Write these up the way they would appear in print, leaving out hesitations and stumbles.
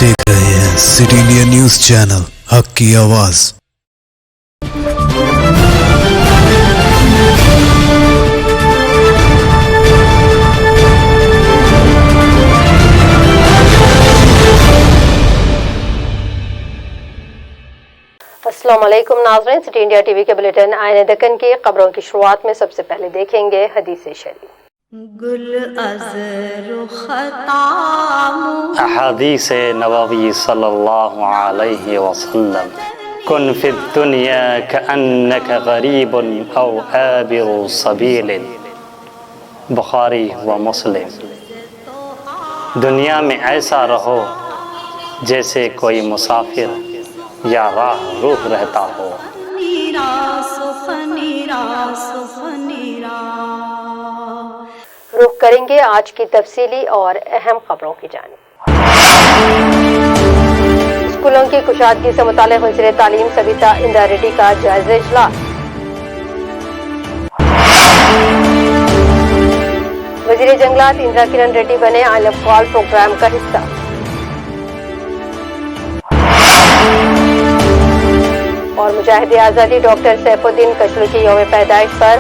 देख रहे हैं सिटी इंडिया न्यूज चैनल, हक की आवाज। अस्सलाम वालेकुम नाज़रीन, सिटी इंडिया टीवी के बुलेटिन आईने दक्कन की खबरों की शुरुआत में सबसे पहले देखेंगे हदीस शरीफ। अहादीस नबवी सल्लल्लाहु अलैहि वसल्लम, कुन फिद दुनिया कअन्नक गरीबुन औ आबिरु सबीलिन, बुखारी व मुस्लिम। दुनिया में ऐसा रहो जैसे कोई मुसाफिर या राह रूह रहता हो। रुख करेंगे आज की तफसीली और अहम खबरों की जानिब। स्कूलों की कुशादगी से मुताल्लिक़ वज़ीर तालीम सबिता इंदिरा रेड्डी का जायज़ा इजलास। वज़ीर जंगलात इंदिरा किरण रेड्डी बने आइल ऑफ कॉल प्रोग्राम का हिस्सा। और मुजाहिद आज़ादी डॉक्टर सैफुद्दीन कशलू की यौम पैदाइश पर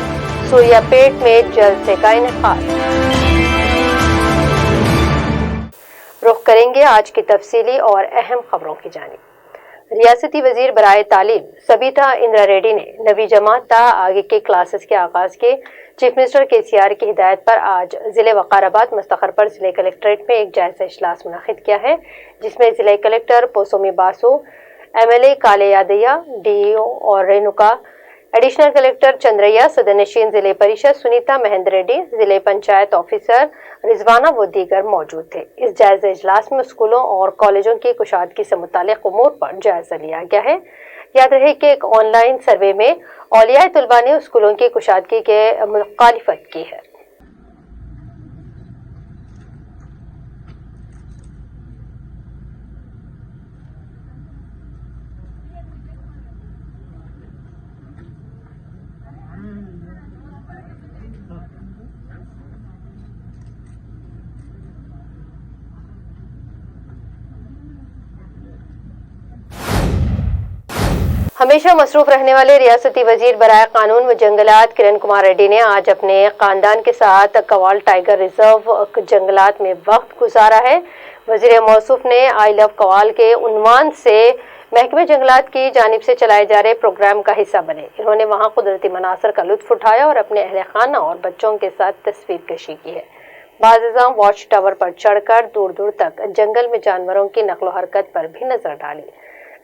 सूर्यापेट में जलसे का इनेकाद। रुख करेंगे आज की तफसीली और अहम खबरों की जानिब। रियासती वजीर बराए तालीम सबिता इंदिरा रेड्डी ने नवी जमात ता आगे के क्लासेस के आगाज के चीफ मिनिस्टर KCR की हिदायत पर आज जिले वकाराबाद मुस्तखर पर जिले कलेक्ट्रेट में एक जायजा इजलास मुनक़िद किया है, जिसमें जिले कलेक्टर पोसोमी बासु, MLA काले यादैया, DEO और रेणुका, एडिशनल कलेक्टर चंद्रैया, सदरनशीन जिले परिषद सुनीता महेंद्र रेड्डी, जिले पंचायत ऑफिसर रिजवाना व दीगर मौजूद थे। इस जायजा इजलास में स्कूलों और कॉलेजों की कुशादगी से मुताल्लिक़ उमूर पर जायजा लिया गया है। याद रहे कि एक ऑनलाइन सर्वे में औलियाए तुलबा ने स्कूलों की कुशादगी के मुखालिफत की है। हमेशा मसरूफ रहने वाले रियासती वजीर बराए कानून व जंगलात किरण कुमार रेड्डी ने आज अपने खानदान के साथ कवाल टाइगर रिजर्व जंगलात में वक्त गुजारा है। वजीर मौसूफ ने आई लव कवाल के उन्वान से महकमे जंगलात की जानिब से चलाए जा रहे प्रोग्राम का हिस्सा बने। इन्होंने वहां कुदरती मनासर का लुत्फ उठाया और अपने अहले खाना और बच्चों के साथ तस्वीर कशी की है। बाज़ वॉच टावर पर चढ़कर दूर दूर तक जंगल में जानवरों की नकलो हरकत पर भी नजर डाली।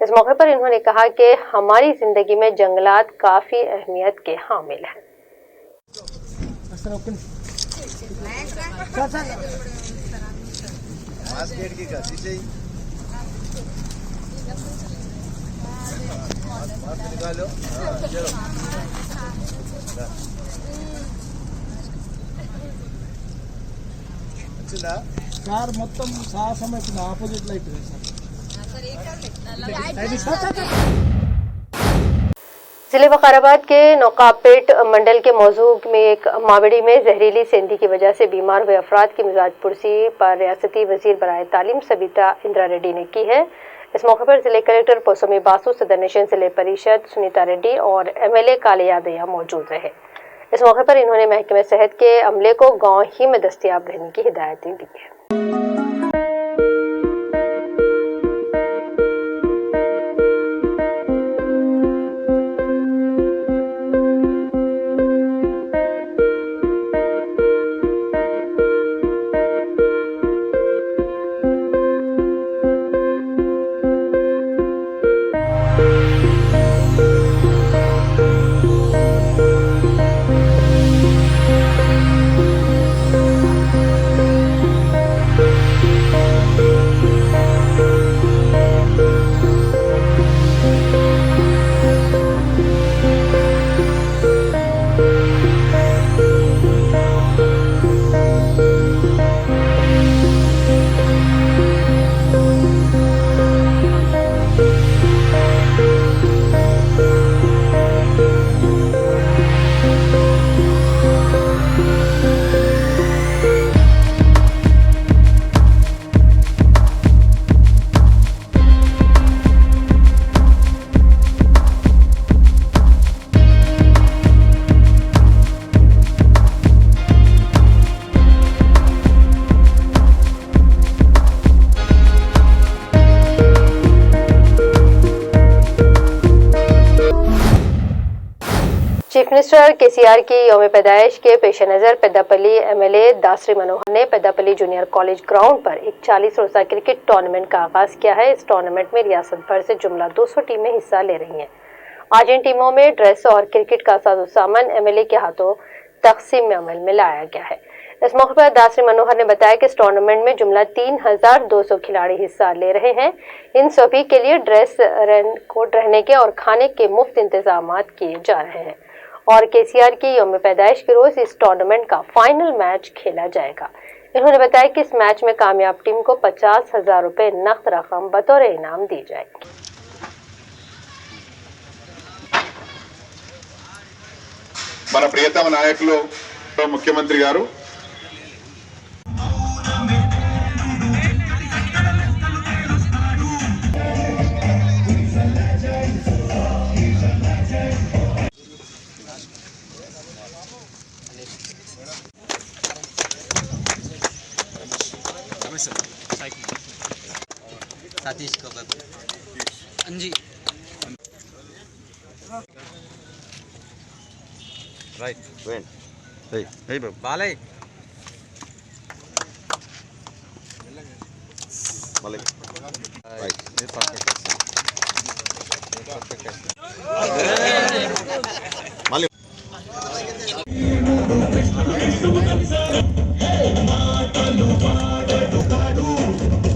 इस मौके पर इन्होंने कहा कि हमारी जिंदगी में जंगलात काफी अहमियत के हामिल हैं। సార్ మొత్తం సాహసం ఆపోజిట్ లైట్ సార్। जिले वकाराबाद के नौकापेट मंडल के मौजूद में एक मावड़ी में जहरीली सेंधी की वजह से बीमार हुए अफराद की मिजाज पुरसी पर रियासती वजीर बराए तालीम सबिता इंदिरा रेड्डी ने की है। इस मौके पर जिले कलेक्टर पोसोमी बासु, सदरनशीन जिले परिषद सुनीता रेड्डी और MLA काले यादैया मौजूद रहे। इस मौके पर इन्होंने महकमे सेहत के अमले को गाँव ही में दस्तयाब रहने की हिदायतें दी है। चीफ मिनिस्टर केसीआर की यौम पैदाइश के पेश नज़र पेद्दापल्ली एमएलए दासरी मनोहर ने पेद्दापल्ली जूनियर कॉलेज ग्राउंड पर एक 40 रोज़ा क्रिकेट टूर्नामेंट का आगाज़ किया है। इस टूर्नामेंट में रियासत भर से जुमला 200 टीमें हिस्सा ले रही हैं। आज इन टीमों में ड्रेस और क्रिकेट का साजो सामान एमएलए के हाथों तकसीम में अमल में लाया गया है। इस मौके पर दासरी मनोहर ने बताया कि इस टूर्नामेंट में जुमला 3200 खिलाड़ी हिस्सा ले रहे हैं। इन सभी के लिए ड्रेस, रेनकोट, रहने के और खाने के मुफ्त इंतजाम किए जा रहे हैं और केसीआर की यौम पैदाइश के रोज इस टूर्नामेंट का फाइनल मैच खेला जाएगा। इन्होंने बताया कि इस मैच में कामयाब टीम को 50,000 रुपए नकद रकम बतौर इनाम दी जाएगी। మన ప్రియతమ నాయకులు ముఖ్యమంత్రి గారు सतीश को अंजी राइट वेन hey बालय बालय राइट ये परफेक्ट बालय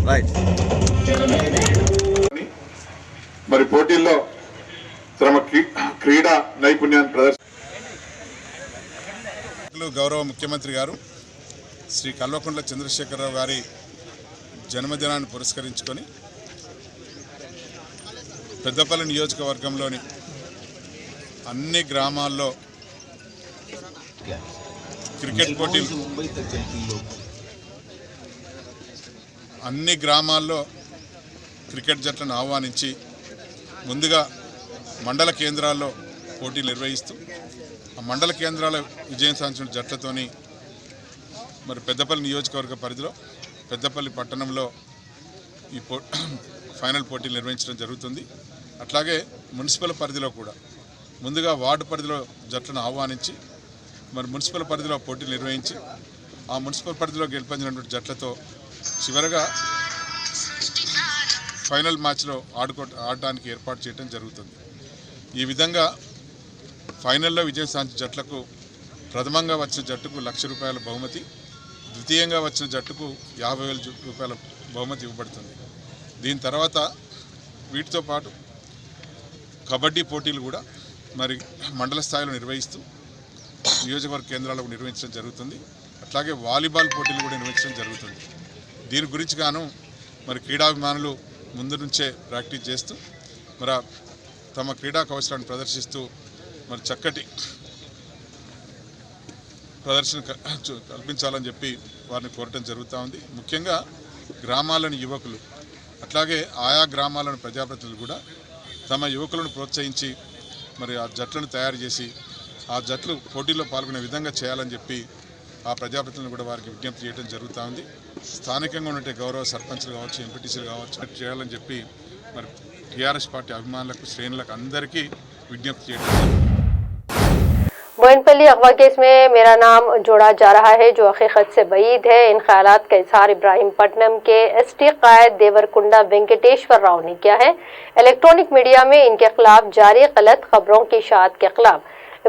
राइट మరి పోటీల్లో తమ క్రీడా నైపుణ్యాన్ని ప్రదర్శించారు। గౌరవ ముఖ్యమంత్రి గారు శ్రీ కల్వకుంట్ల చంద్రశేఖరరావు గారి జన్మదినాన్ని పురస్కరించుకొని పెద్దపల్లి నియోజకవర్గంలోని అన్ని గ్రామాల్లో క్రికెట్ పోటీలు క్రికెట్ జట్లను ఆహ్వానించి ముందుగా మండల కేంద్రాల్లో పోటీలు నిర్వహిస్తూ ఆ మండల కేంద్రాల విజయం సాధించిన జట్లతోని మరి పెద్దపల్లి నియోజకవర్గ పరిధిలో పెద్దపల్లి పట్టణంలో ఈ ఫైనల్ పోటీలు నిర్వహించడం జరుగుతుంది। అట్లాగే మున్సిపల్ పరిధిలో కూడా ముందుగా వార్డు పరిధిలో జట్లను ఆహ్వానించి మరి మున్సిపల్ పరిధిలో పోటీలు నిర్వహించి ఆ మున్సిపల్ పరిధిలో గెలుపొందినటువంటి జట్లతో చివరగా ఫైనల్ మ్యాచ్లో ఆడడానికి ఏర్పాటు చేయడం జరుగుతుంది। ఈ విధంగా ఫైనల్లో విజయం సాధించిన జట్లకు ప్రథమంగా వచ్చిన జట్టుకు ₹1,00,000 బహుమతి, ద్వితీయంగా వచ్చిన జట్టుకు ₹50,000 బహుమతి ఇవ్వబడుతుంది। దీని తర్వాత వీటితో పాటు కబడ్డీ పోటీలు కూడా మరి మండల స్థాయిలో నిర్వహిస్తూ నియోజకవర్గ కేంద్రాలకు నిర్వహించడం జరుగుతుంది। అట్లాగే వాలీబాల్ పోటీలు కూడా నిర్వహించడం జరుగుతుంది। దీని గురించి గాను మరి క్రీడాభిమానులు ముందు నుంచే ప్రాక్టీస్ చేస్తూ మరి తమ క్రీడా కౌశలాన్ని ప్రదర్శిస్తూ మరి చక్కటి ప్రదర్శన కల్పించాలని చెప్పి వారిని కోరటం జరుగుతూ ఉంది। ముఖ్యంగా గ్రామాలను యువకులు అట్లాగే ఆయా గ్రామాలను ప్రజాప్రతినిధులు కూడా తమ యువకులను ప్రోత్సహించి మరి ఆ జట్లను తయారు చేసి ఆ జట్లు పోటీల్లో పాల్గొనే విధంగా చేయాలని చెప్పి ఆ ప్రజాప్రతినిధులు కూడా వారికి విజ్ఞప్తి చేయడం జరుగుతూ ఉంది। స్థానికంగా ఉన్నట్టే గౌరవ సర్పంచ్లు కావచ్చు, ఎంపీటీసీలు కావచ్చు చేయాలని చెప్పి మరి టీఆర్ఎస్ పార్టీ అభిమానులకు, శ్రేణులకు అందరికీ విజ్ఞప్తి చేయడం। बोयनपल्ली अगवा केस में मेरा नाम जोड़ा जा रहा है जो हकीकत से बईद है। इन ख्यालात का इजहार इब्राहिमपट्टनम के एसटी कायद देवरकुंडा वेंकटेश्वर राव ने किया है। इलेक्ट्रॉनिक मीडिया में इनके खिलाफ जारी गलत खबरों की इशाअत के खिलाफ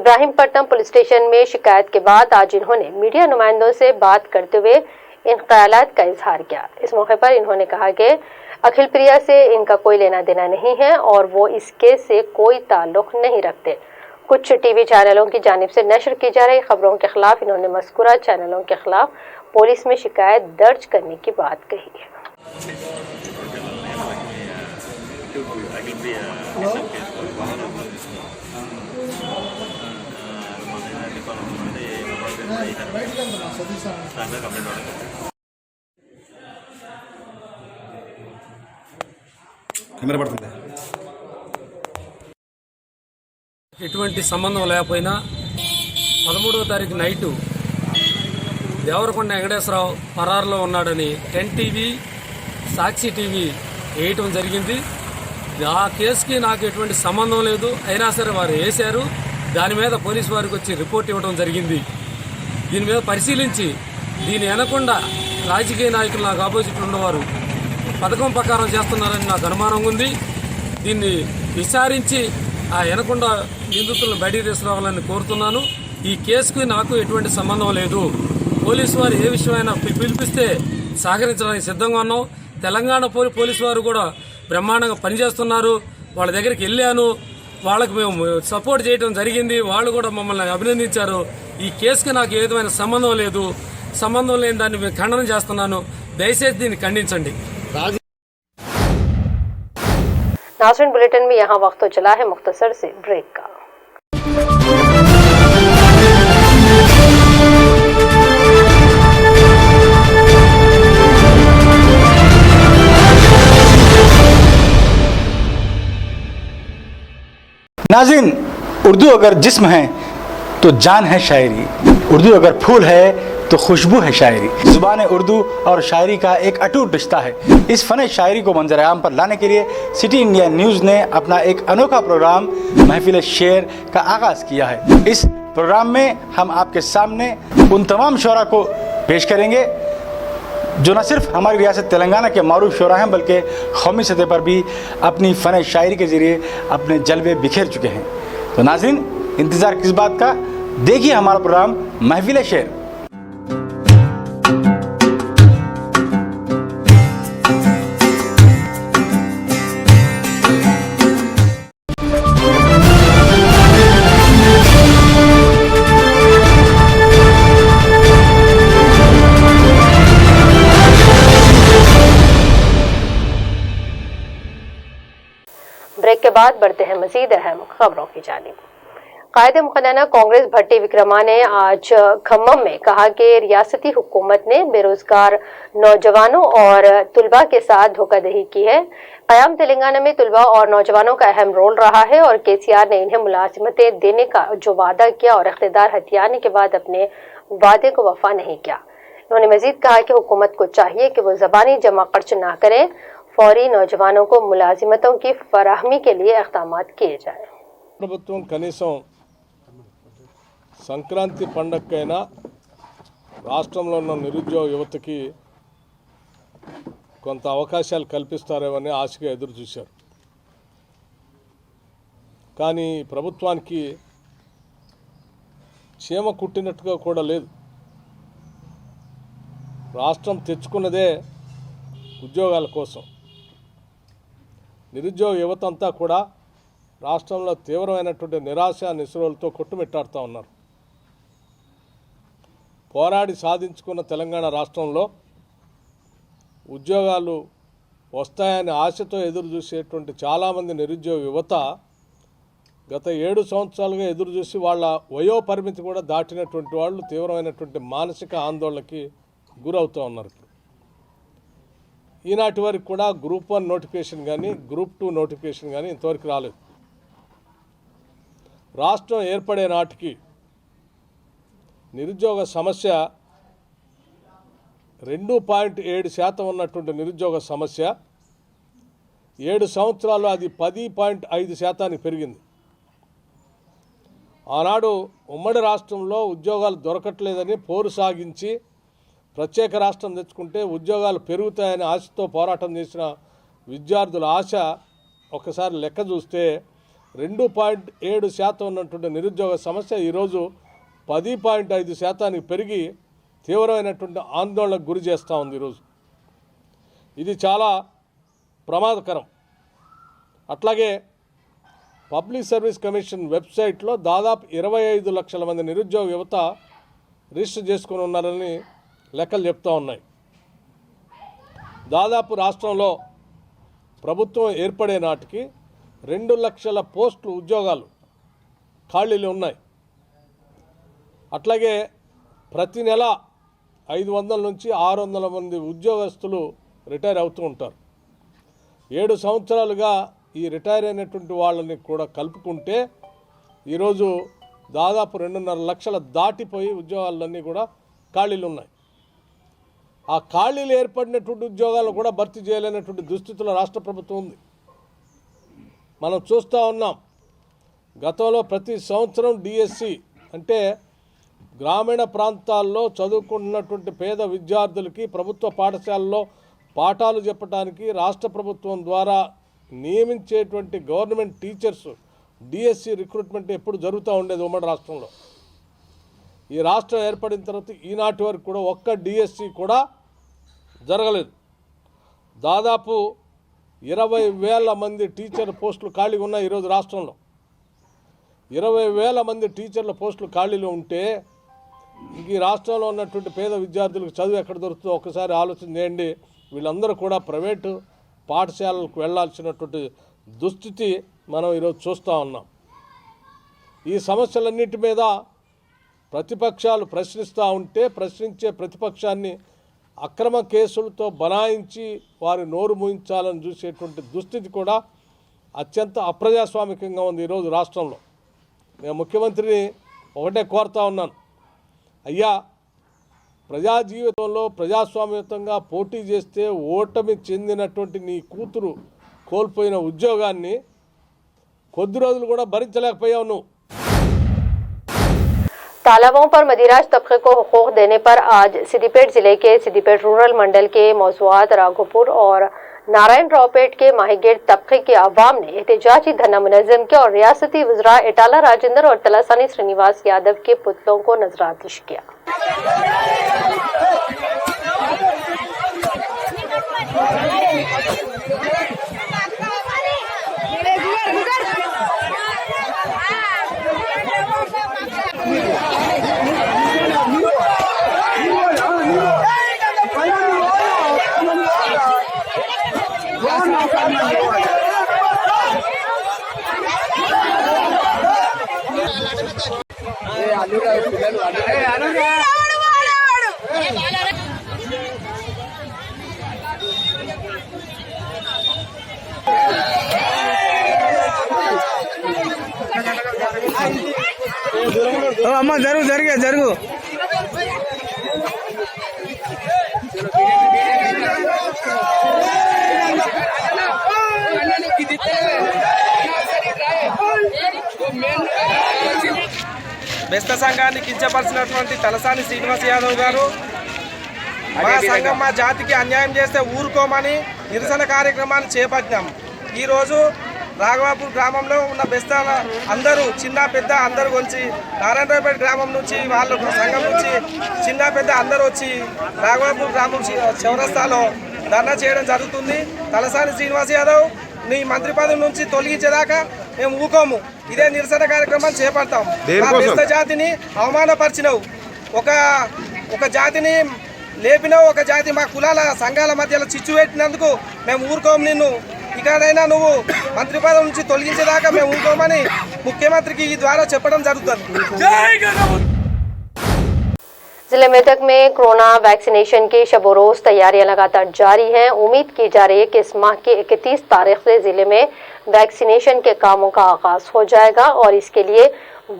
इब्राहिमपट्टनम पुलिस स्टेशन में शिकायत के बाद आज इन्होंने मीडिया नुमाइंदों से बात करते हुए इन ख्यालात का इजहार किया। इस मौके पर इन्होंने कहा कि अखिल प्रिया से इनका कोई लेना देना नहीं है और वो इस केस से कोई ताल्लुक नहीं रखते। कुछ टीवी चैनलों की जानिब से नशर की जा रही खबरों के खिलाफ इन्होंने मज़कूरा चैनलों के खिलाफ पुलिस में शिकायत दर्ज करने की बात कही है। ఎటువంటి సంబంధం లేకపోయినా 13వ తారీఖు నైటు దేవరకొండ వెంకటేశ్వరరావు పరారులో ఉన్నాడని 10 టీవీ, సాక్షి టీవీ వేయటం జరిగింది। ఆ కేసుకి నాకు ఎటువంటి సంబంధం లేదు, అయినా సరే వారు వేశారు। దాని మీద పోలీసు వారికి వచ్చి రిపోర్ట్ ఇవ్వడం జరిగింది. దీని మీద పరిశీలించి దీని వినకుండా రాజకీయ నాయకులు నాకు ఆపోజిట్ ఉన్నవారు పథకం ప్రకారం చేస్తున్నారని నాకు అనుమానం ఉంది. దీన్ని విచారించి ఆ వినకుండా నిందితులను బయటికి తీసుకురావాలని కోరుతున్నాను. ఈ కేసుకు నాకు ఎటువంటి సంబంధం లేదు. పోలీసు వారు ఏ విషయమైనా పిలిపిస్తే సహకరించడానికి సిద్ధంగా ఉన్నాం. తెలంగాణ పోలీసు వారు కూడా బ్రహ్మాండంగా పనిచేస్తున్నారు. వాళ్ళ దగ్గరికి వెళ్ళాను, వాళ్ళకి మేము సపోర్ట్ చేయడం జరిగింది. వాళ్ళు కూడా మమ్మల్ని అభినందించారు. ఈ కేసుకి నాకు ఏ విధమైన సంబంధం లేదు. సంబంధం లేని దాన్ని మేము ఖండన చేస్తున్నాను. దయచేసి దీన్ని ఖండించండి. नाज़रीन, बुलेटिन में यहाँ वक्त तो चला है मुख्तसर से ब्रेक का। नाज़रीन, उर्दू अगर जिस्म है तो जान है शायरी, उर्दू अगर फूल है तो खुशबू है शायरी। ज़ुबान उर्दू और शायरी का एक अटूट रिश्ता है। इस फ़न शायरी को मंजर आम पर लाने के लिए सिटी इंडिया न्यूज़ ने अपना एक अनोखा प्रोग्राम महफिल शेर का आगाज़ किया है। इस प्रोग्राम में हम आपके सामने उन तमाम शोरा को पेश करेंगे जो न सिर्फ हमारी रियासत तेलंगाना के मारूफ शोरा हैं बल्कि कौमी सतह पर भी अपनी फ़न शायरी के ज़रिए अपने जलवे बिखेर चुके हैं। तो नाज़रीन, इंतज़ार किस बात का, देखिए हमारा प्रोग्राम महफिल शेर। ब्रेक के बाद बढ़ते हैं मजीद अहम खबरों की जानिब। कायदे मुखन्ना कांग्रेस भट्टी विक्रमा ने आज खम्मम में कहा कि रियासती हुकूमत ने बेरोजगार नौजवानों और तुलबा के साथ धोखाधड़ी की है। क़याम तेलंगाना में तुलबा और नौजवानों का अहम रोल रहा है और केसीआर ने इन्हें मुलाजिमतें देने का जो वादा किया और इख्तियार हथियाने के बाद अपने वादे को वफा नहीं किया। उन्होंने मजीद कहा कि हुकूमत को चाहिए कि वो ज़बानी जमा खर्च ना करें, फौरी नौजवानों को मुलाजिमतों की फराहमी के लिए इक़दाम किए जाए। ప్రభుత్వం కనీసం సంక్రాంతి పండగకైనా రాష్ట్రంలో ఉన్న నిరుద్యోగ యువతకి కొంత అవకాశాలు కల్పిస్తారేమని ఆశగా ఎదురు చూశారు. కానీ ప్రభుత్వానికి చీమ కుట్టినట్టుగా కూడా లేదు. రాష్ట్రం తెచ్చుకున్నదే ఉద్యోగాల కోసం. నిరుద్యోగ యువత అంతా కూడా రాష్ట్రంలో తీవ్రమైనటువంటి నిరాశ నిస్సులతో కొట్టుమిట్టాడుతూ ఉన్నారు. పోరాడి సాధించుకున్న తెలంగాణ రాష్ట్రంలో ఉద్యోగాలు వస్తాయని ఆశతో ఎదురు చూసేటువంటి చాలామంది నిరుద్యోగ యువత గత 7 సంవత్సరాలుగా ఎదురు చూసి వాళ్ళ వయో పరిమితి కూడా దాటినటువంటి వాళ్ళు తీవ్రమైనటువంటి మానసిక ఆందోళనకి గురవుతూ ఉన్నారు. ఈనాటి వరకు కూడా గ్రూప్ 1 నోటిఫికేషన్ కానీ గ్రూప్ 2 నోటిఫికేషన్ కానీ ఇంతవరకు రాలేదు. రాష్ట్రం ఏర్పడే నాటికి నిరుద్యోగ సమస్య 2.7% ఉన్నటువంటి నిరుద్యోగ సమస్య 7 సంవత్సరాలు అది 10.5% పెరిగింది. ఆనాడు ఉమ్మడి రాష్ట్రంలో ఉద్యోగాలు దొరకట్లేదని పోరు సాగించి ప్రత్యేక రాష్ట్రం తెచ్చుకుంటే ఉద్యోగాలు పెరుగుతాయని ఆశతో పోరాటం చేసిన విద్యార్థుల ఆశ ఒకసారి లెక్క చూస్తే 2.7% ఉన్నటువంటి నిరుద్యోగ సమస్య ఈరోజు 10.5% పెరిగి తీవ్రమైనటువంటి ఆందోళనకు గురి చేస్తూ ఉంది. ఈరోజు ఇది చాలా ప్రమాదకరం. అట్లాగే పబ్లిక్ సర్వీస్ కమిషన్ వెబ్సైట్లో దాదాపు 25 లక్షల మంది నిరుద్యోగ యువత రిజిస్టర్ చేసుకుని ఉన్నారని లెక్కలు చెప్తూ ఉన్నాయి. దాదాపు రాష్ట్రంలో ప్రభుత్వం ఏర్పడే నాటికి 2 లక్షల పోస్టులు ఉద్యోగాలు ఖాళీలు ఉన్నాయి. అట్లాగే ప్రతి నెల 500 నుంచి 600 మంది ఉద్యోగస్తులు రిటైర్ అవుతూ ఉంటారు. 7 సంవత్సరాలుగా ఈ రిటైర్ అయినటువంటి వాళ్ళని కూడా కలుపుకుంటే ఈరోజు దాదాపు 2.5 లక్షల దాటిపోయి ఉద్యోగాలన్నీ కూడా ఖాళీలు ఉన్నాయి. ఆ ఖాళీలు ఏర్పడినటువంటి ఉద్యోగాలను కూడా భర్తీ చేయలేనటువంటి దుస్థితిలో రాష్ట్ర ప్రభుత్వం ఉంది. మనం చూస్తూ ఉన్నాం. గతంలో ప్రతి సంవత్సరం డిఎస్సి అంటే గ్రామీణ ప్రాంతాల్లో చదువుకుంటున్నటువంటి పేద విద్యార్థులకి ప్రభుత్వ పాఠశాలలో పాఠాలు చెప్పడానికి రాష్ట్ర ప్రభుత్వం ద్వారా నియమించేటువంటి గవర్నమెంట్ టీచర్స్ డిఎస్సి రిక్రూట్మెంట్ ఎప్పుడు జరుగుతూ ఉండేది ఉమ్మడి రాష్ట్రంలో. ఈ రాష్ట్రం ఏర్పడిన తర్వాత ఈనాటి వరకు కూడా ఒక్క డిఎస్సి కూడా జరగలేదు. దాదాపు 20,000 మంది టీచర్ పోస్టులు ఖాళీగా ఉన్నాయి ఈరోజు రాష్ట్రంలో. 20,000 మంది టీచర్ల పోస్టులు ఖాళీలు ఉంటే ఇంక ఈ రాష్ట్రంలో ఉన్నటువంటి పేద విద్యార్థులకు చదువు ఎక్కడ దొరుకుతుందో ఒకసారి ఆలోచన చేయండి. వీళ్ళందరూ కూడా ప్రైవేటు పాఠశాలలకు వెళ్లాల్సినటువంటి దుస్థితి మనం ఈరోజు చూస్తూ ఉన్నాం. ఈ సమస్యలన్నిటి మీద ప్రతిపక్షాలు ప్రశ్నిస్తూ ఉంటే ప్రశ్నించే ప్రతిపక్షాన్ని అక్రమ కేసులతో బనాయించి వారి నోరు మూయించాలని చూసేటువంటి దుస్థితి కూడా అత్యంత అప్రజాస్వామికంగా ఉంది ఈరోజు రాష్ట్రంలో. నేను ముఖ్యమంత్రిని ఒకటే కోరుతా ఉన్నాను, అయ్యా ప్రజా జీవితంలో ప్రజాస్వామ్యతంగా పోటీ చేస్తే ఓటమి చెందినటువంటి నీ కూతురు కోల్పోయిన ఉద్యోగాన్ని కొద్ది రోజులు కూడా భరించలేకపోయావు నువ్వు. तालाबों पर मदिराज तबके को हुकूक देने पर आज सिद्दीपेट जिले के सिद्दीपेट रूरल मंडल के मौजूआत राघोपुर और नारायण रावपेट के माहीगेट तबके के अवाम ने एहतजाजी धरना मुनज़्ज़म किया और रियासती वज़रा इटाला राजेंद्र और तलासानी श्रीनिवास यादव के पुतलों को नजरातिश किया। అమ్మ జరుగు బెస్త సంఘాన్ని కించపరిచినటువంటి తలసాని శ్రీనివాస్ యాదవ్ గారు మా సంఘం మా జాతికి అన్యాయం చేస్తే ఊరుకోమని నిరసన కార్యక్రమాన్ని చేపట్టాం. ఈరోజు రాఘవాపూర్ గ్రామంలో ఉన్న బెస్తాల అందరూ చిన్న పెద్ద అందరూ వచ్చి నారాయణరావుపేట గ్రామం నుంచి వాళ్ళ సంఘం నుంచి చిన్న పెద్ద అందరూ వచ్చి రాఘవాపూర్ గ్రామం చౌరస్తాలో ధర్నా చేయడం జరుగుతుంది. తలసాని శ్రీనివాస్ యాదవ్ నీ మంత్రి పదవి నుంచి తొలగించేదాకా మేము ఊకోము. ఇదే నిరసన కార్యక్రమాన్ని చేపడతాం. మా బెస్త జాతిని అవమానపరిచినవు, ఒక జాతిని లేపినావు, ఒక జాతి మా కులాల సంఘాల మధ్యలో చిచ్చు పెట్టినందుకు మేము ఊరుకోము. నిన్ను ఇకడైనా నువ్వు మంత్రి పదవి నుంచి తొలగించేదాకా మేము ఊరుకోమని ముఖ్యమంత్రికి ఈ ద్వారా చెప్పడం జరుగుతుంది. जिले मेदक में कोरोना वैक्सीनेशन की शबो रोज तैयारियां लगातार जारी हैं। उम्मीद की जा रही है कि इस माह की 31 तारीख से जिले में वैक्सीनेशन के कामों का आगाज हो जाएगा और इसके लिए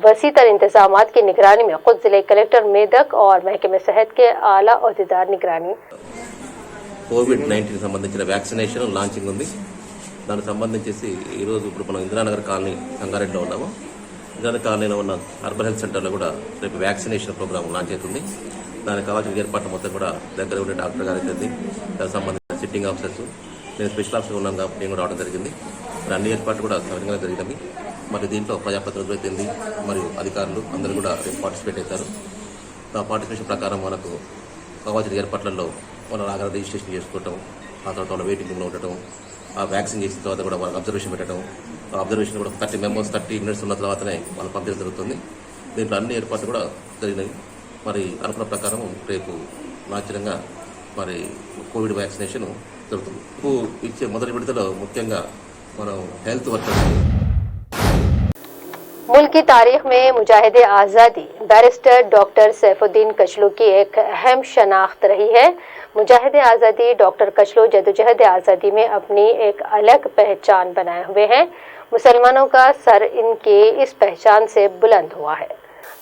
वसी तर इंतजाम की निगरानी में खुद जिले कलेक्टर मेदक और महकमे सेहत के आला अहदेदार निगरानी। COVID-19 సంబంధించిన వ్యాక్సినేషన్ లాంచింగ్ ఉంది. దానికి సంబంధించి ఈరోజు ఇప్పుడు మనం ఇందిరానగర్ కాలనీ సంగారెడ్డిలో ఉన్నాము. ఇందిరానగర్ కాలనీలో ఉన్న అర్బన్ హెల్త్ సెంటర్లో కూడా రేపు వ్యాక్సినేషన్ ప్రోగ్రామ్ లాంచ్ అవుతుంది. దానికి కావాల్సిన ఏర్పాట్లు మొత్తం కూడా దగ్గర ఉండే డాక్టర్ గారు అవుతుంది. దానికి సంబంధించిన సిట్టింగ్ ఆఫీసర్స్, నేను స్పెషల్ ఆఫీసర్ ఉన్నాను కాబట్టి నేను కూడా రావడం జరిగింది. మరి అన్ని ఏర్పాట్లు కూడా సరిగ్గా జరిగింది. మరి దీంట్లో ప్రజాప్రతినిధులు అయితేంది మరియు అధికారులు అందరూ కూడా రేపు పార్టిసిపేట్ అవుతారు. ఆ పార్టిసిపేషన్ ప్రకారం మనకు కావాల్సిన ఏర్పాట్లలో మనం రాగానే రిజిస్ట్రేషన్ చేసుకోవటం, ఆ తర్వాత వాళ్ళ వెయిటింగ్ రూమ్లో ఉండటం, ఆ వ్యాక్సిన్ చేసిన తర్వాత కూడా వాళ్ళకి అబ్జర్వేషన్ పెట్టడం, ఆ అబ్జర్వేషన్ కూడా 30 మెంబర్స్ 30 మినిట్స్ ఉన్న తర్వాతనే వాళ్ళు పంపించడం జరుగుతుంది. దీంట్లో అన్ని ఏర్పాట్లు కూడా జరిగినాయి. మరి అనుకున్న ప్రకారం రేపు నాచురంగా మరి కోవిడ్ వ్యాక్సినేషన్ జరుగుతుంది. ఇచ్చే మొదటి విడతలో ముఖ్యంగా మనం హెల్త్ వర్కర్స్ मुल्क की तारीख में मुजाहिद आज़ादी बैरिस्टर डॉक्टर सैफुद्दीन कचलू की एक अहम शनाख्त रही है। मुजाहिद आज़ादी डॉक्टर कचलू जदोजहद आज़ादी में अपनी एक अलग पहचान बनाए हुए हैं। मुसलमानों का सर इनकी इस पहचान से बुलंद हुआ है।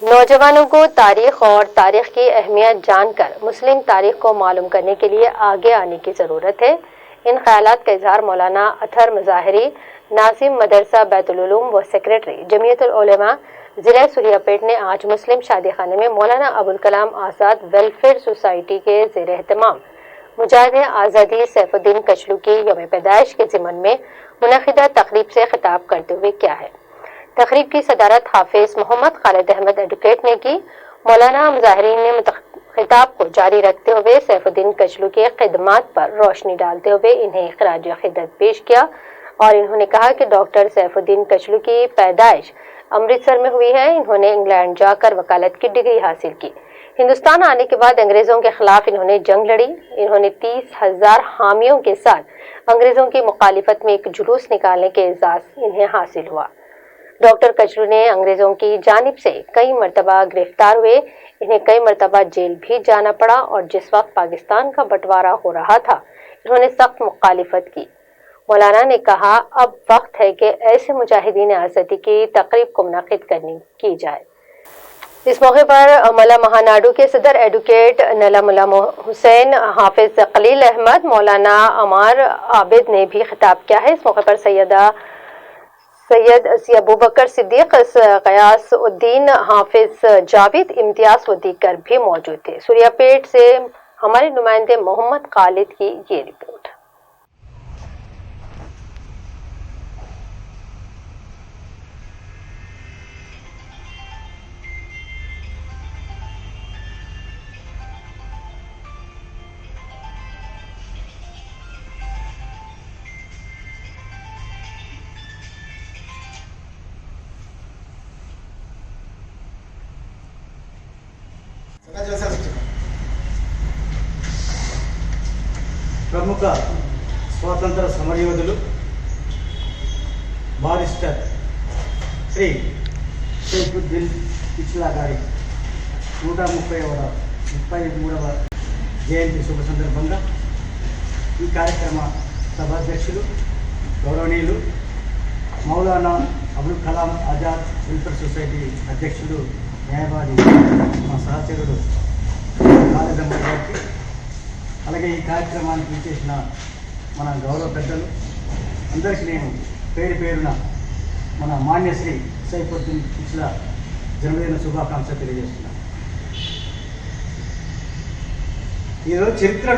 नौजवानों को तारीख और तारीख की अहमियत जानकर मुस्लिम तारीख को मालूम करने के लिए आगे आने की ज़रूरत है। इन ख्यालात का इजहार मौलाना अतहर मज़ाहिरी नाजिम मदरसा बैतुल उलूम व सेक्रेटरी जमीयतुल उलमा जिला सूर्यापेट ने आज मुस्लिम शादी खाने में मौलाना अबुल कलाम आज़ाद वेलफेयर सोसाइटी के ज़ेर एहतमाम मुजाहिद आज़ादी सैफुद्दीन कचलू की यौम पैदाइश के ज़िमन में मुनक़िदा तकरीब से खिताब करते हुए किया है। तकरीब की सदारत हाफिज मोहम्मद खालिद अहमद एडवोकेट ने की। मौलाना मुजाहिरीन ने खिताब को जारी रखते हुए सैफुद्दीन कचलू के खिदमात पर रोशनी डालते हुए इन्हें खराज अक़ीदत पेश किया और इन्होंने कहा कि डॉक्टर सैफुद्दीन कचलू की पैदाइश अमृतसर में हुई है। इन्होंने इंग्लैंड जाकर वकालत की डिग्री हासिल की। हिंदुस्तान आने के बाद अंग्रेजों के खिलाफ इन्होंने जंग लड़ी। इन्होंने 30,000 हामियों के साथ अंग्रेजों की मुखालिफत में एक जुलूस निकालने के एजाज इन्हें हासिल हुआ। डॉक्टर कचलू ने अंग्रेजों की जानिब से कई मरतबा गिरफ्तार हुए। इन्हें कई मरतबा जेल भी जाना पड़ा और जिस वक्त पाकिस्तान का बंटवारा हो रहा था इन्होंने सख्त मुखालिफत की। मौलाना ने कहा अब वक्त है कि ऐसे मुजाहिदीन आज़ादी की तकरीब को मुनक़िद की जाए। इस मौके पर मला महानाडू के सदर एडवोकेट नला मुला हुसैन, हाफिज खलील अहमद, मौलाना अमार आबिद ने भी खिताब किया है। इस मौके पर सैयद अबू बकर सिद्दीक, क़यास उद्दीन, हाफिज जावेद, इम्तियाज व दीगर भी मौजूद थे। सूर्यापेट से हमारे नुमाइंदे मोहम्मद खालिद की ये रिपोर्ट। ప్రముఖ స్వాతంత్ర సమరయోధులు బారిస్టర్ శ్రీ సైఫుద్దీన్ కిచ్లా గారి 133వ జయంతి శుభ సందర్భంగా ఈ కార్యక్రమ సభాధ్యక్షులు గౌరవనీయులు మౌలానా అబుల్ కలాం ఆజాద్ వెల్ఫేర్ సొసైటీ అధ్యక్షులు న్యాయవాది మా సహచరుడు ఖాలిద్ అహ్మద్ గారికి, అలాగే ఈ కార్యక్రమానికి ఇచ్చేసిన మన గౌరవ పెద్దలు అందరికీ నేను పేరు పేరున మన మాన్యశ్రీ సైఫుద్దీన్ కిచ్లా జన్మదిన శుభాకాంక్షలు తెలియజేస్తున్నాను. ఈరోజు చరిత్ర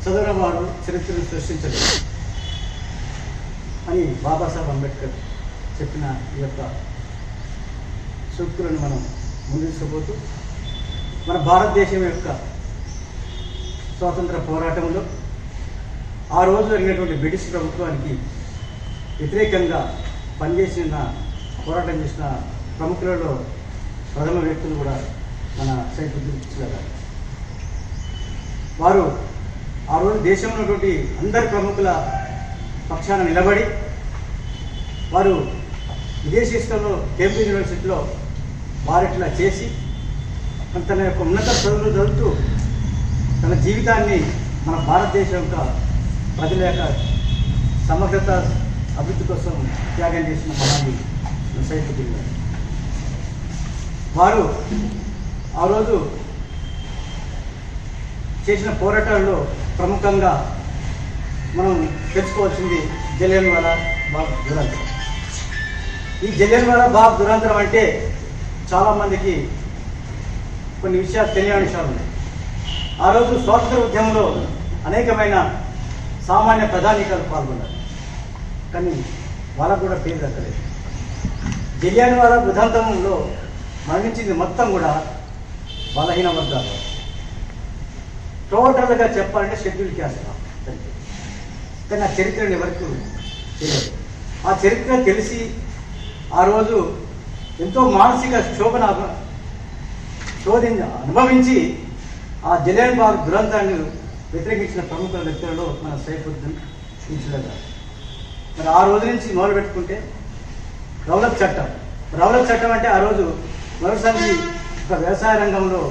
చదవడం వారు చరిత్రను సృష్టించలేదు అని బాబాసాహెబ్ అంబేద్కర్ చెప్పిన ఈ యొక్క సూక్తులను మనం ముందుకు మన భారతదేశం యొక్క స్వాతంత్ర పోరాటంలో ఆ రోజు జరిగినటువంటి బ్రిటిష్ ప్రభుత్వానికి వ్యతిరేకంగా పోరాటం చేసిన ప్రముఖులలో ప్రథమ వ్యక్తులు కూడా మన సైఫుద్దీన్ కిచ్లా గారు. వారు ఆ రోజు దేశంలో ఉన్నటువంటి అందరి ప్రముఖుల పక్షాన నిలబడి వారు విదేశీలో కేంబ్రిడ్జ్ యూనివర్సిటీలో వారిట్లా చేసి తన యొక్క ఉన్నత చదువులు చదువుతూ తన జీవితాన్ని మన భారతదేశం యొక్క ప్రజల యొక్క సమగ్రత అభివృద్ధి కోసం త్యాగం చేసిన మహానీయుడు సైఫుద్దీన్ గారు. వారు ఆ రోజు చేసిన పోరాటాల్లో ప్రముఖంగా మనం తెలుసుకోవాల్సింది జలియన్వాలా బాగ్ దురంతరం. ఈ జలియన్వాలా బాగ్ దురంతరం అంటే చాలామందికి కొన్ని విషయాలు తెలియని విషయాలు ఉన్నాయి. ఆ రోజు స్వాతంత్ర ఉద్యమంలో అనేకమైన సామాన్య ప్రధానికాలు పాల్గొన్నారు, కానీ వాళ్ళకు కూడా పేరు దక్కలేదు. జలియన్వాలా ఉదంతంలో మరణించింది మొత్తం కూడా బలహీన వర్గాలు. టోటల్గా చెప్పాలంటే షెడ్యూల్ క్యాస్ట్. కానీ ఆ చరిత్రను ఎవరికి తెలియదు. ఆ చరిత్ర తెలిసి ఆ రోజు ఎంతో మానసిక అనుభవించి ఆ జలియన్ వాలా దురంతాన్ని వ్యతిరేకించిన ప్రముఖ వ్యక్తులలో మన సైఫుద్దీన్ కిచ్లా గారు. మరి ఆ రోజు నుంచి మొదలు పెట్టుకుంటే రౌలత్ చట్టం అంటే ఆ రోజు మొదటిసారి ఒక వ్యవసాయ రంగంలో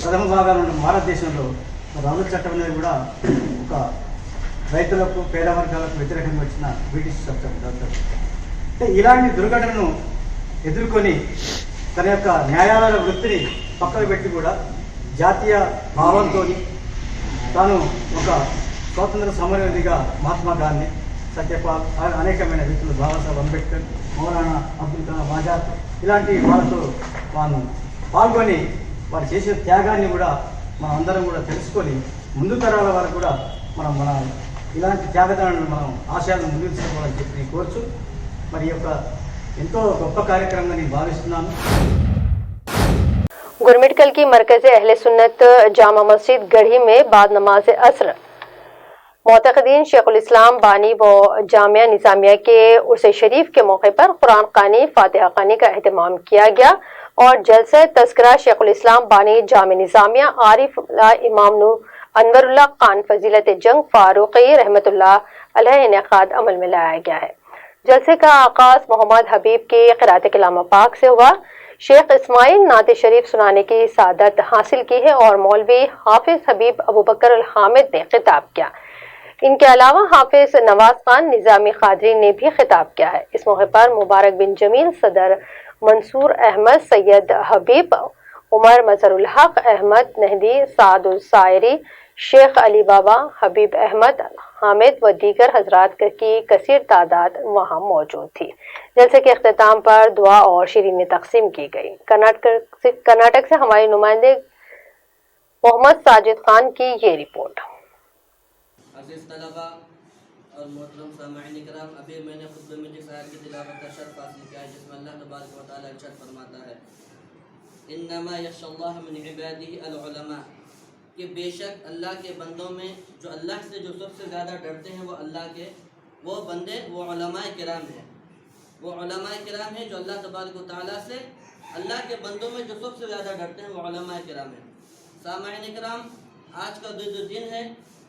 ప్రథమ భాగాలు ఉన్న భారతదేశంలో రౌలత్ చట్టం అనేది కూడా ఒక రైతులకు పేద వర్గాలకు వ్యతిరేకంగా వచ్చిన బ్రిటిష్ చట్టం. అంటే ఇలాంటి దుర్ఘటనను ఎదుర్కొని తన యొక్క న్యాయాలయ వృత్తిని పక్కన పెట్టి కూడా జాతీయ భావంతో తాను ఒక స్వాతంత్ర సమరయోధిగా మహాత్మా గాంధీ, సత్యపాల్, అనేకమైన వ్యక్తులు, బాబాసాహెబ్ అంబేద్కర్, మౌలానా అబ్దుల్ కలాం ఆజాద్ ఇలాంటి వాళ్ళతో వాళ్ళు పాల్గొని వారు చేసే త్యాగాన్ని కూడా మనం అందరం కూడా తెలుసుకొని ముందు తరాల వారికి కూడా మన ఇలాంటి త్యాగదానాలను మనం ఆశయాలను ముందుకు తీసుకోవాలని చెప్పి నేను కోరుచు మరి యొక్క ఎంతో గొప్ప కార్యక్రమంగా నేను భావిస్తున్నాను. गुरमिटकल की मरकज़ अहले सुन्नत जामा मस्जिद गढ़ी में बाद नमाज असर मोतक़दीन शेखुल इस्लाम बानी व जामिया निज़ामिया के उर्स शरीफ के मौके पर कुरान ख़ानी, फातिहा ख़ानी का अहतमाम किया गया और जलसा तज़किरा शेखुल इस्लाम बानी जामिया निज़ामिया आरिफ इमाम अनवरुल्लाह खान फजीलत जंग फारूकी रहमतुल्लाह अलैह इनेकाद अमल में लाया गया है। जलसे का आगाज़ मोहम्मद हबीब के क़िरात कलाम पाक से हुआ। शेख इस्माइल नात शरीफ सुनाने की सादत हासिल की है और मौलवी हाफिज हबीब अबू बकर अल हामिद ने खिताब किया। इनके अलावा हाफिज नवाज खान निज़ामी खादरी ने भी खिताब किया है। इस मौके पर मुबारक बिन जमील, सदर मंसूर अहमद, सैयद हबीब, उमर मजहरुल हक, अहमद नहदी, सादुल सायरी, शेख अली बाबा, हबीब अहमद हामिद व दीगर हजरात की कसीर तादाद वहाँ मौजूद थी। जलसे के अख्ताम पर दुआ और शीरीनी तकसीम की गई। कर्नाटक से हमारे नुमाइंदे मोहम्मद साजिद खान की ये रिपोर्ट। अज़ीज़ तलबा और मोहतरम सामाईन किराम, अभी मैंने खुतबे में जिस आयत की तिलावत का शर्फ हासिल किया है जिसमें अल्लाह तबारक व तआला इरशाद फरमाता है, इन्नमा यख्शल्लाह मिन इबादिही अल उलमा, कि बेशक अल्लाह के बंदों में जो अल्लाह से जो सबसे ज़्यादा डरते हैं वो अल्लाह के वो बंदे वो उलमाए किराम हैं। वो उलमाए किराम हैं जो अल्लाह तबारक व तआला से अल्लाह के बंदों में जो सबसे ज़्यादा डरते हैं वो उलमाए किराम हैं। सामाईन किराम, आज का जो दिन है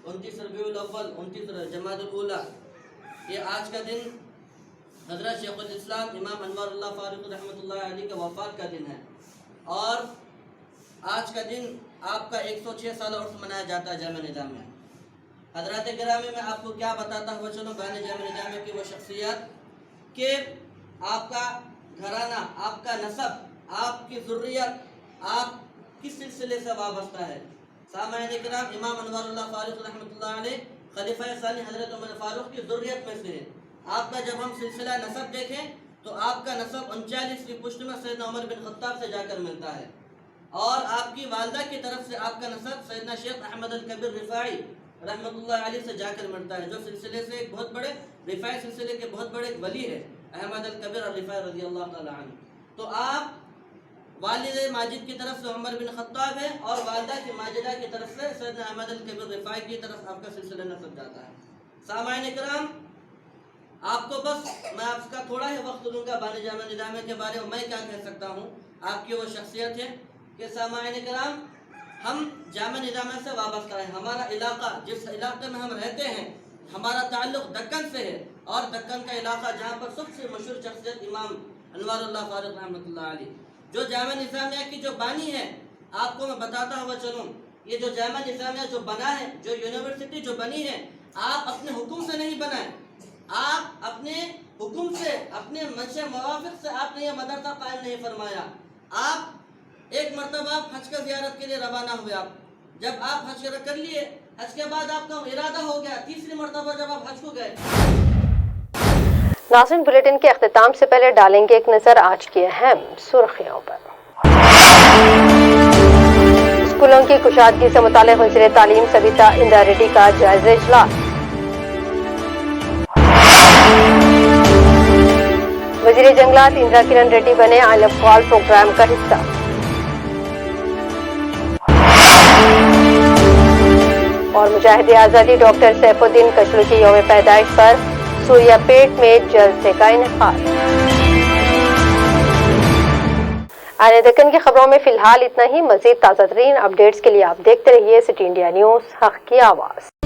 29 रबीउल अव्वल 29 जमादुल ऊला, ये आज का दिन हज़रत शेखुल इस्लाम इमाम अनवरुल्लाह फारूकी रहमतुल्लाह अलैह का वफ़ात का दिन है और आज का दिन आपका 106 साल उर्स मनाया जाता है जामिया निज़ामिया। हज़रात गिरामी में आपको क्या बताता हुआ चलो बानी जामिया निज़ामिया की वो शख्सियत कि आपका घराना, आपका नसब, आपकी ज़ुर्रियत, आप किस सिलसिले से वाबस्ता है। सामाईन किराम, इमाम अनवरुल्लाह फारूकी रहमतुल्लाह अलैह खलीफा सानी हज़रत उमर फारूक की ज़ुर्रियत में से है। आपका जब हम सिलसिला नसब देखें तो आपका नसब 39वीं पुश्त में सैयदना उमर बिन खत्ताब से जाकर मिलता है और आपकी वालदा की तरफ से आपका नसब सैयदना शेख अहमद अल कबीर रिफाई रहमतुल्लाह अलैह से जाकर मिलता है, जो सिलसिले से एक बहुत बड़े रिफाई सिलसिले के बहुत बड़े वली है अहमद अल कबीर और रिफाई रज़ी अल्लाह तआला अन्हु। तो आप वालिद माजिद की तरफ से उमर बिन खत्ताब है और वालदा की माजिदा की तरफ से सैयदना अहमद अल कबीर रिफाई की तरफ आपका सिलसिला नसब जाता है। सामाईन किराम, आपको बस मैं आपका थोड़ा ही वक्त दूंगा बानी जामिया निज़ामिया के बारे में। मैं क्या कह सकता हूँ, आपकी वो शख्सियत है कि सामाईन किराम, हम जामिया निज़ामिया से वाबस्ता है। हमारा इलाका, जिस इलाके में हम रहते हैं, हमारा ताल्लुक़ दक्कन से है और दक्कन का इलाका जहाँ पर सबसे मशहूर शख्सियत इमाम अनवरुल्लाह फारूक रहमतुल्लाह अलैह, जो जामिया निज़ामिया की जो बानी है, आपको मैं बताता हुआ चलूँ, ये जो जामिया निज़ामिया जो बना है, जो यूनिवर्सिटी जो बनी है, आप अपने हुक्म से नहीं बनाए, आप अपने हुक्म से, अपने मंशा मवाफिक से आपने यह मदरसा कायम नहीं फरमाया। आप एक मरतबा आप हज का ज़ियारत के लिए रवाना हुए, आप जब आप हज कर लिए, हज के बाद आपका इरादा हो गया, तीसरी मरतबा जब आप हज को गए। नाज़रीन, बुलेटिन के अख्ताम से पहले डालेंगे एक नज़र आज की अहम सुर्खियों पर। स्कूलों की कुशादगी से मुताल्लिक़ वज़ीर तालीम सविता इंदिरा रेड्डी का जायज़ा इजलास। वज़ीर जंगलात इंदिरा किरण रेड्डी बने आइल अफ़्वाल प्रोग्राम का हिस्सा। और मुजाहिद आज़ादी डॉक्टर सैफुद्दीन कशलू की यौम पैदाइश पर सूर्यापेट में जलसे का इनेकाद। आने दक्कन की खबरों में फिलहाल इतना ही। मज़ीद ताज़ा तरीन अपडेट्स के लिए आप देखते रहिए सिटी इंडिया न्यूज़, हक़ की आवाज़।